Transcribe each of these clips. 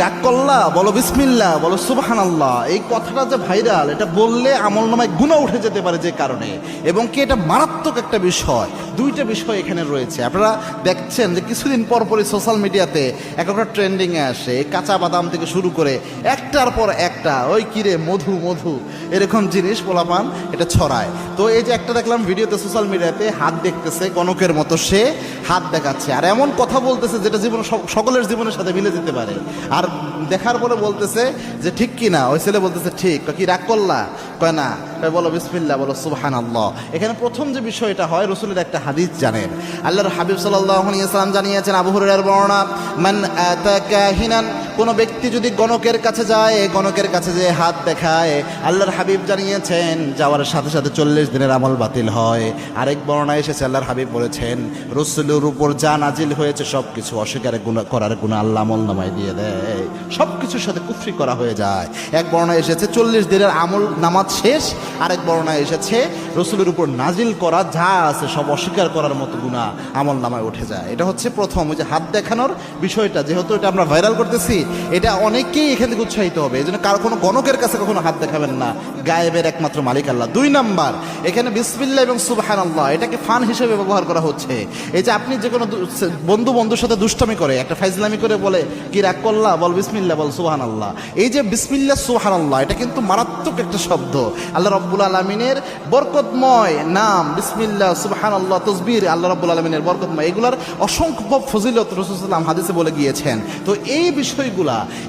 রাগ করলা, বলো বিসমিল্লাহ, বলো সুবহানাল্লাহ। এই কথাটা যে ভাইরাল, এটা বললে আমলনামায় গুনাহ উঠে যেতে পারে যে কারণে, এবং কি এটা মারাত্মক একটা বিষয়। দুইটা বিষয় এখানে রয়েছে। আপনারা দেখছেন যে কিছুদিন পর পরই সোশ্যাল মিডিয়াতে একটা ট্রেন্ডিংয়ে আসে, কাঁচা বাদাম থেকে শুরু করে একটার পর একটা ওই কিরে মধু মধু এরকম জিনিস পোলাপান এটা ছড়ায়। তো এই যে একটা দেখলাম ভিডিওতে সোশ্যাল মিডিয়াতে, হাত দেখতেছে কনকের মতো, সে হাত দেখাচ্ছে আর এমন কথা বলতেছে যেটা জীবন সকলের জীবনের সাথে মিলে যেতে পারে। আর দেখার পরে বলতেছে যে ঠিক কি না, ওই ছেলে বলতেছে ঠিক। কি রাগ করলা? কয় না। বলো বিসমিল্লাহ, বলো সুবহানাল্লাহ। এখানে প্রথম যে বিষয়টা হয়, রসুলের একটা হাদিস জানেন, আল্লাহর হাবিব সাল্লাল্লাহু আলাইহি ওয়াসাল্লাম জানিয়েছেন, আবু হুরায়রার বর্ণনা, মান আতা কাহিনান, কোনো ব্যক্তি যদি গণকের কাছে যায়, গণকের কাছে যে হাত দেখায়, আল্লাহর হাবিব জানিয়েছেন যাওয়ার সাথে সাথে 40 দিনের আমল বাতিল হয়। আরেক বর্ণনায় এসেছে, আল্লাহর হাবিব বলেছেন রসুলের উপর যা নাজিল হয়েছে সব কিছু অস্বীকার করার গুনাহ আল্লাহ আমলনামায় দিয়ে দেয়, সব কিছুর সাথে কুফরি করা হয়ে যায়। এক বর্ণনায় এসেছে 40 দিনের আমল নামাজ শেষ, আরেক বর্ণনায় এসেছে রসুলের উপর নাজিল করা যা আছে সব অস্বীকার করার মতো গুনাহ আমল নামায় উঠে যায়। এটা হচ্ছে প্রথম, ওই যে হাত দেখানোর বিষয়টা, যেহেতু এটা আমরা ভাইরাল করতেছি, এটা অনেকেই এখান থেকে উৎসাহিত হবে। এই জন্য কারো কোনো গণকের কাছে কখনো হাত দেখাবেন না, গায়েবের একমাত্র মালিক আল্লাহ। 2 নাম্বার, এখানে বিসমিল্লাহ এবং সুবহানাল্লাহ এটাকে ফান হিসেবে ব্যবহার করা হচ্ছে। এই যে আপনি যে কোনো বন্ধুর সাথে দুষ্টামি করে, একটা ফাইজলামি করে বলে কি রাগ করলা, বল বিসমিল্লাহ, বল সুবহানাল্লাহ। এই যে বিসমিল্লাহ সুবহানাল্লাহ, এটা কিন্তু মারাত্মক একটা শব্দ। আল্লাহ রাব্বুল আলামিনের বরকতময় নাম বিসমিল্লাহ, সুবহানাল্লাহ, তাসবিহ আল্লাহ রাব্বুল আলামিনের বরকতময়, এগুলার অসংখ্য ফজিলত রাসূল সাল্লাল্লাহু আলাইহি ওয়াসাল্লাম হাদিসে বলে গিয়েছেন। তো এই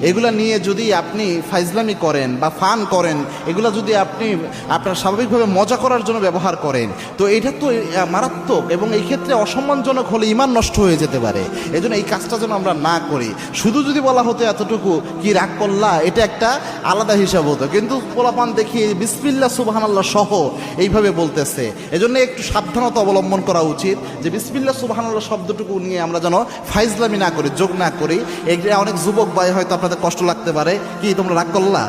এগুলা নিয়ে যদি আপনি ফাইজলামি করেন বা ফান করেন, এগুলা যদি আপনি আপনার স্বাভাবিকভাবে মজা করার জন্য ব্যবহার করেন, তো এটা তো মারাত্মক, এবং এই ক্ষেত্রে অসম্মানজনক হলে ঈমান নষ্ট হয়ে যেতে পারে। এই জন্য এই কাজটা যেন আমরা না করি। শুধু যদি বলা হতো এতটুকু কি রাগ করলা, এটা একটা আলাদা হিসাব হতো, কিন্তু পোলাপান দেখি বিসমিল্লাহ সুবহানাল্লাহ সহ এইভাবে বলতেছে। এজন্য একটু সাবধানতা অবলম্বন করা উচিত যে বিসমিল্লাহ সুবহানাল্লাহ শব্দটুকু নিয়ে আমরা যেন ফাইজলামি না করি, যোগ না করি। এটা অনেক যুবক ভাই হয়তো আপনাদের কষ্ট লাগতে পারে, কি তোমরা রাগ করলা।